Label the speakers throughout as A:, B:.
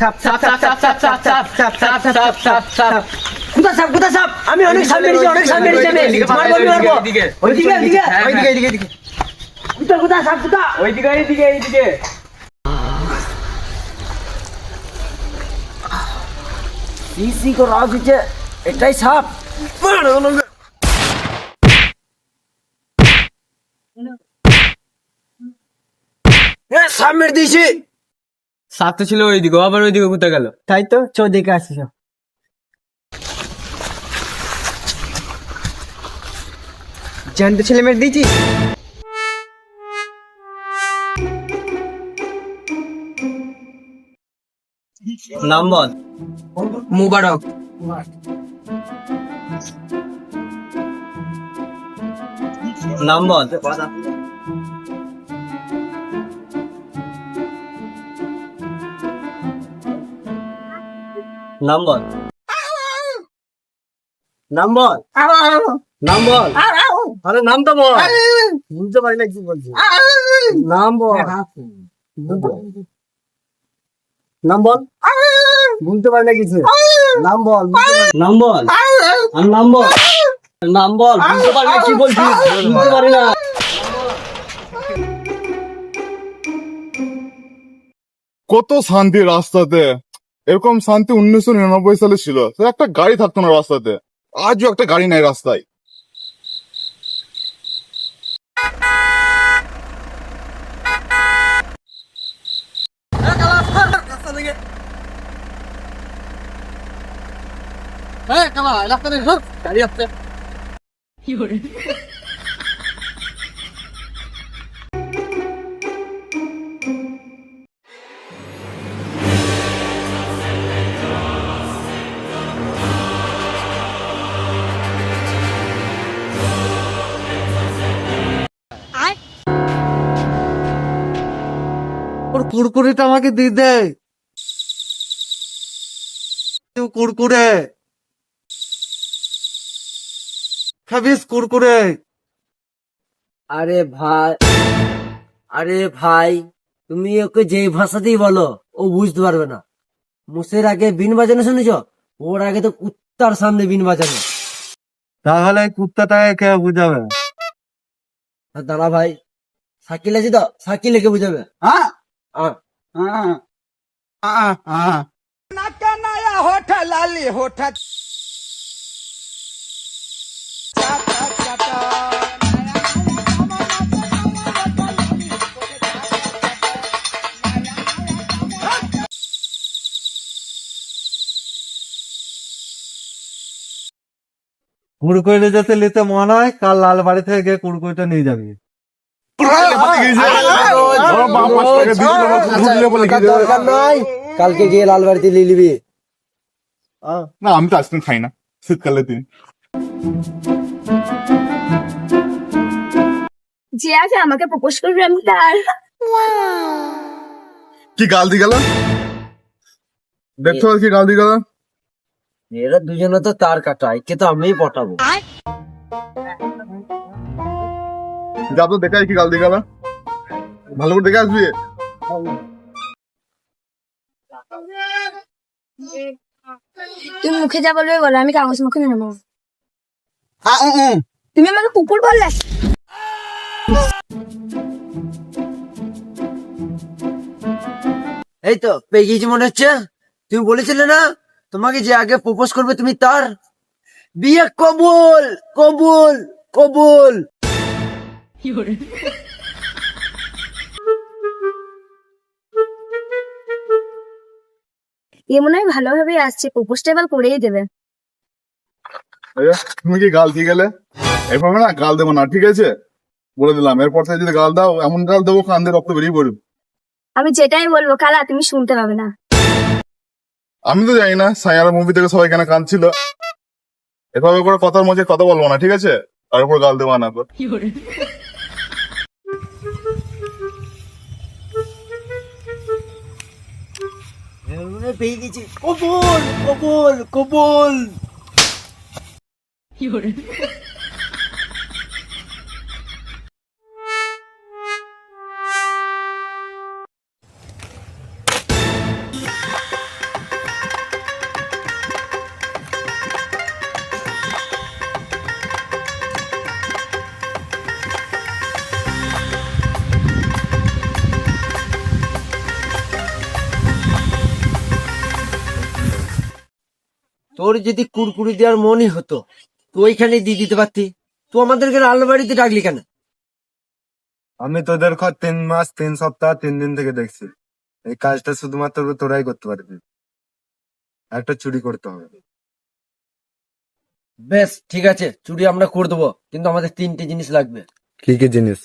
A: সাপ সাপ সাপ সাপ সাপ সাপ সাপ সাপ সাপ সাপ সাপ সাপ কোথা সাপ আমি অনেক সাপ মেরেছি মারবো ওইদিকে কোথা সাপ কোথা এইদিকে সিসি को রাজ দিচ্ছে এটাই সাপ সাপ মেরে দিয়েছি
B: সাপ তো ছিল ওইদিকে, আবার ওইদিকে কোথায় গেল?
A: তাই তো চো দেখে আসিস জ্যান্ত ছেলে মেরে দিয়েছি
B: নাম বল।
A: মুবারক
B: নাম বল। নাম বল। নাম বল। নাম বল। আরে নাম তো বল। বুঝতে পারি না কি বলছিস। নাম বল। নাম বল। বুঝতে পারি না কিছু। নাম বল। নাম বল। আর নাম বল। নাম বল। বুঝতে পারি না কি বলছিস। বুঝতে পারি না।
C: কত শান্তি রাস্তাতে, এরকম শান্তি 1999 সালে ছিল। তো একটা গাড়ি থাকতো না রাস্তাতে, আজও একটা গাড়ি নাই রাস্তায়।
D: ওর কুরকুরেটা আমাকে দিয়ে দে। কুরকুরে খাবিস কুরকুরে।
A: আরে ভাই তুমি ওকে যে ভাষাতেই বলো ও বুঝতে পারবে না। মুসের আগে বিন বাজানো শুনেছ, ওর আগে তো কুত্তার সামনে বিন বাজানো।
D: তাহলে কুত্তাটাকে কে বুঝাবে?
A: দাঁড়া ভাই, সাকিল আছে তো, সাকিল একে বুঝাবে।
D: হ্যাঁ কুরকুরে যেতে নিতে মনে হয় কাল লাল বাড়ি থেকে গিয়ে কুরকুরেটা নিয়ে যাবি।
A: দরকার নাই, কালকে গিয়ে লাল বাড়িতে নিয়ে নিবি।
C: না, আমি তো আইসক্রিম খাই না শীতকালের দিন।
E: যে আগে আমাকে প্রপোজ করবে আমি তার।
C: কি গাল দি গেল, দেখছো কি গাল দি গেল।
A: এরা দুজনে তো তার কাটা, একে তো আমিই পটাবো।
C: যা তো দেখাই কি গাল দি গেল, ভালো করে দেখে আসবি।
E: তুমি মুখে যা বলবে বলো, আমি কাগজ মুখে মেনে নেবো। তুমি আমাকে কুকুর বললে।
A: এই তো পেয়ে গিয়েছি মনে হচ্ছে। তুমি বলেছিলে না তোমাকে যে আগে প্রপোজ করবে তুমি তার। বিয়ে কবুল কবুল কবুল।
E: এ মনে হয় ভালোভাবে আসছে, প্রপোজটা এবার করেই দেবে।
C: তুমি কি গাল দিয়ে গেলে, এভাবে না গাল দেবো না, ঠিক আছে বলে দিলাম। এরপর থেকে যদি গাল দাও, এমন গাল দেবো কান দিয়ে রক্ত বেরিয়ে পড়বে।
E: আমি যেটাই বলবো কালা তুমি শুনতে পাবে না।
C: আমি তো জানি না সায়ারা মুভি থেকে সবাই কেন কাঁদছিল। এভাবে করে কথার মধ্যে কথা বলবো না, ঠিক আছে? তার উপর গাল দেবো না।
A: পেয়ে গেছি, কবুল কবুল কবুল। তোর যদি কুরকুরি দেওয়ার মনই হতো তো ওইখানে দিয়ে দিতে পারতি, তুই আমাদেরকে আলমারিতে ডাকলি কেন?
F: আমি তোদের 3 মাস 3 সপ্তাহ 3 দিন থেকে দেখছি এই কাজটা শুধুমাত্র তোরাই করতে পারবি। একটা চুরি করতে হবে।
A: বেশ ঠিক আছে, চুরি আমরা করে দেবো, কিন্তু আমাদের 3টে জিনিস লাগবে।
F: কি কি জিনিস?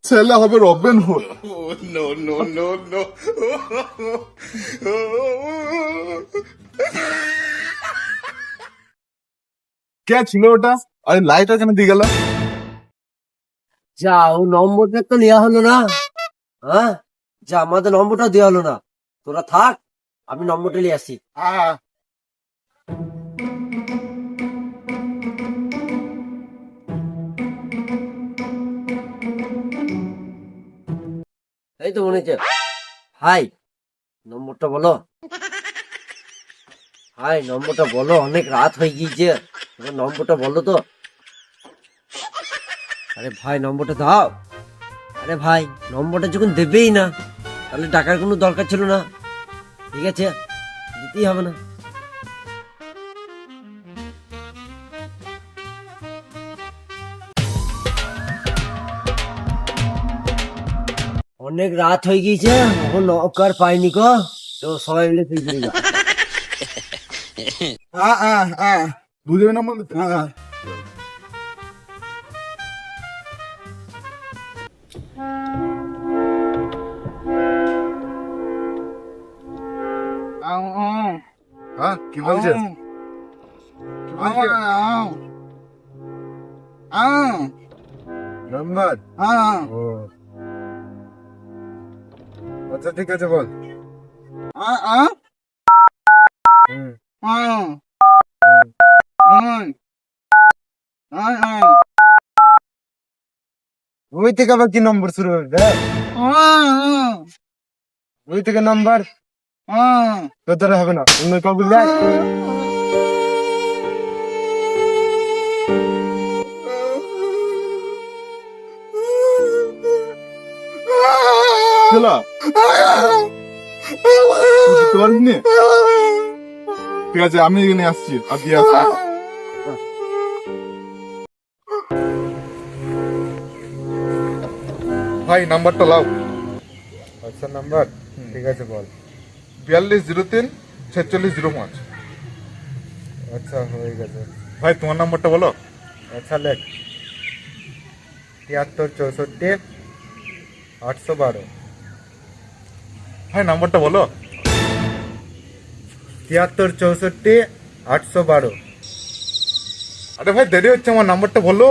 C: ছেলে হবে রবিন হুড। কে ছিল ওটা? আরে লাইটার কেন দিয়ে গেল?
A: যা, ও নম্বরটা তো নেওয়া হলো না। হ্যাঁ, যা, আমাদের নম্বরটা দেওয়া হলো না। তোরা থাক, আমি নম্বরটা নিয়ে আসি। এই তো মনে হচ্ছে। হাই, নম্বরটা বলো। হাই, নম্বরটা বলো, অনেক রাত হয়ে গিয়েছে, তোমার নম্বরটা বলো তো। আরে ভাই, নম্বরটা দাও। আরে ভাই, নম্বরটা যখন দেবেই না তাহলে টাকার কোনো দরকার ছিল না। ঠিক আছে, দিতেই হবে না। অনেক রাত হয়ে গিয়েছে, এখন নৌকার পাইনি কো, তো সবাই মিলে তুই ঘুরে যা।
C: বুঝবে না মানে?
F: হ্যাঁ, কি বলছিস? নম্বর? ও আচ্ছা ঠিক আছে, বল। ওই থেকে আবার কি নম্বর শুরু হবে? ওই থেকে নম্বর তোর দ্বারা হবে না, অন্য কাউকে দেখ।
C: ছেলা বুঝতে পারিনি? ঠিক আছে, আমি এখানে আসছি আর দিয়ে আসছি। ভাই নাম্বারটা লাও।
F: আচ্ছা নাম্বার ঠিক আছে, বল।
C: 4203 4605।
F: আচ্ছা হয়ে গেছে।
C: ভাই তোমার নাম্বারটা বলো।
F: আচ্ছা লেখ 73 64 812।
C: ভাই নাম্বারটা বলো।
F: 73 64 812।
C: আরে ভাই দেরি হচ্ছে, আমার নাম্বারটা বলো।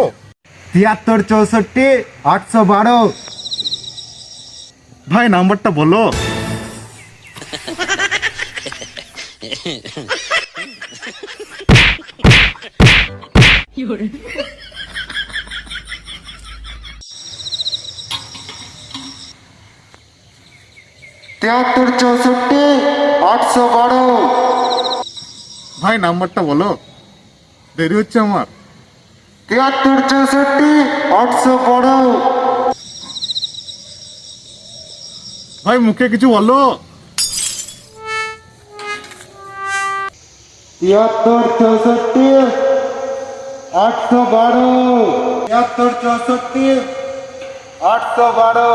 F: 73 64 812।
C: ভাই নাম্বারটা বলো। ভাই নাম্বারটা বলো, দেরি হচ্ছে আমার।
F: 73 64 812।
C: ভাই মুখে কিছু বলো।
F: 73 64 812। 73 64 812।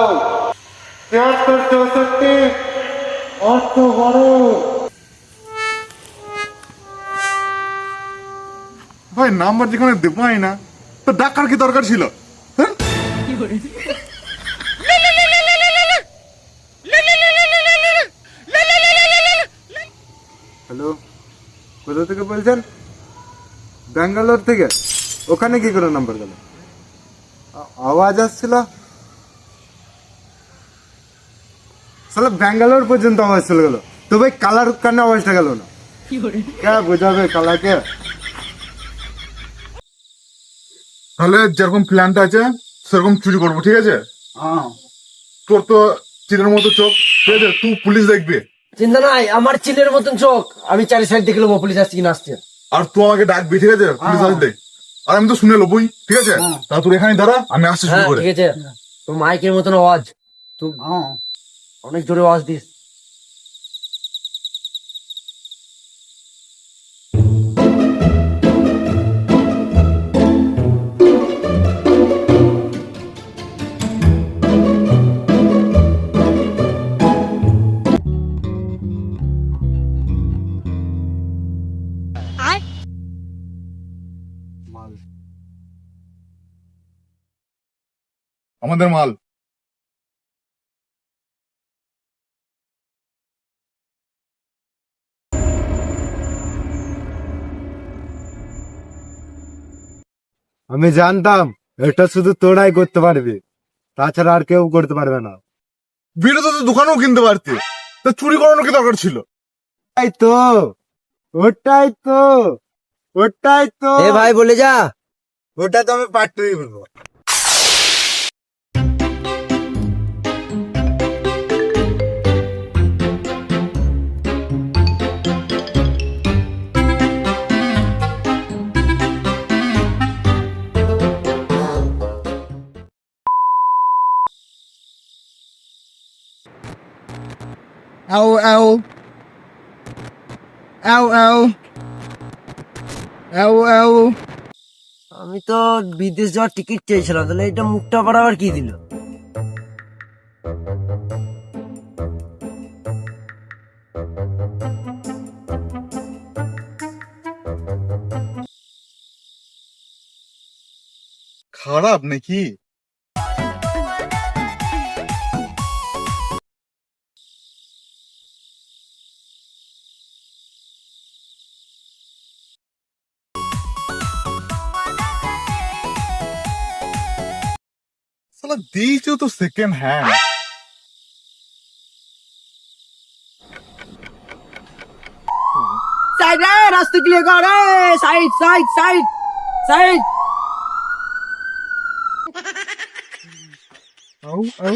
F: 73 64 812।
C: ভাই নাম্বার যেখানে দেবাই না তো ডাকার কি দরকার ছিল? হ্যাঁ?
F: হ্যালো, কোথা থেকে বলছেন? ব্যাঙ্গালোর থেকে? ওখানে কি করে নাম্বার গেল? আওয়াজ আসছিল, সালা ব্যাঙ্গালোর পর্যন্ত আওয়াজ চলে গেল, তো ভাই কালার কেন আওয়াজটা গেল না? কে বোঝাবে কালাকে?
C: তাহলে যেরকম প্ল্যানটা আছে সেরকম চুরি করবো, ঠিক আছে? তোর তো চিনের মতো চোখ, ঠিক আছে, তুই পুলিশ দেখবি।
A: চিন্তা নাই, আমার চিলের মতন চোখ, আমি চারি সাইড দেখে নেবো পুলিশ আসছে কিনা আসছে।
C: আর তুই আমাকে ডাকবি, ঠিক আছে? পুলিশ আসলে আর আমি তো শুনে লোবই, ঠিক আছে? তা তোর এখানে দাঁড়া, আমি আসতে শুরু
A: হ্যাঁ
C: করে।
A: ঠিক আছে, তোর মাইকের মতন আওয়াজ, তুই অনেক জোরে আওয়াজ দিস।
C: আমাদের মাল।
F: আমি জানতাম এটা শুধু তোরাই করতে পারবি, তাছাড়া আর কেউ করতে পারবে না।
C: বিড়ি তো তোর দোকানেও কিনতে পারতি, তা চুরি করানো কি দরকার ছিল?
F: তাই তো, ওটাই তো, ওটাই তো,
A: এ ভাই বলে যা।
F: ওটা তো আমি পাঠতেই বলবো। Ow, ow. Ow, ow. Ow, ow.
A: আমি তো বিদেশ যাওয়ার টিকিট চেয়েছিলাম, তাহলে এটা মুখটা বরাবর কি দিল?
C: খারাপ নাকি? সালা দিয়েছো তো সেকেন্ড হ্যান্ড।
A: সাইড রে, রাস্তা ক্লিয়ার কর রে, সাইড সাইড সাইড সাইড।
C: আউ আউ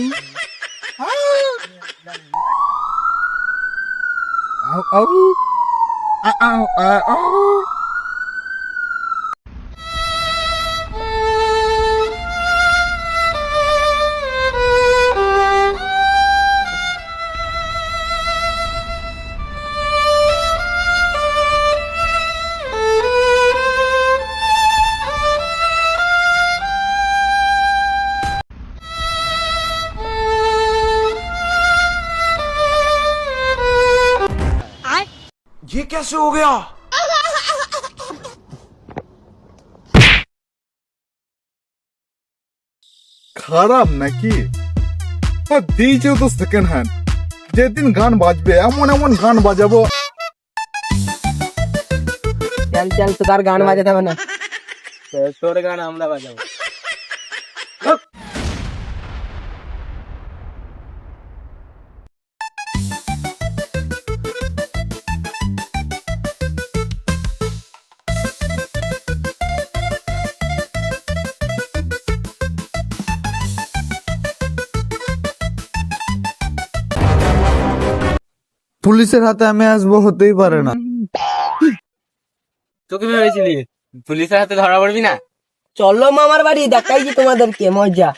F: Ow, ow. Ow, ow, ow.
A: ये कैसे हो गया?
C: খারাপ নাকি? দিয়েছো তো সেকেন্ড হ্যান্ড। যেদিন গান বাজবে এমন এমন গান বাজাবো।
A: চল চল, তো তার গান বাজাতে হবে না।
B: তোর গান আমরা বাজাবো।
D: পুলিশের হাতে আমি আসবো, হতেই পারে না।
B: তোকে ভেবেছিলি পুলিশের হাতে ধরা পড়বি না?
A: চলো মামার বাড়ি, দেখাইছি তোমাদেরকে মজা।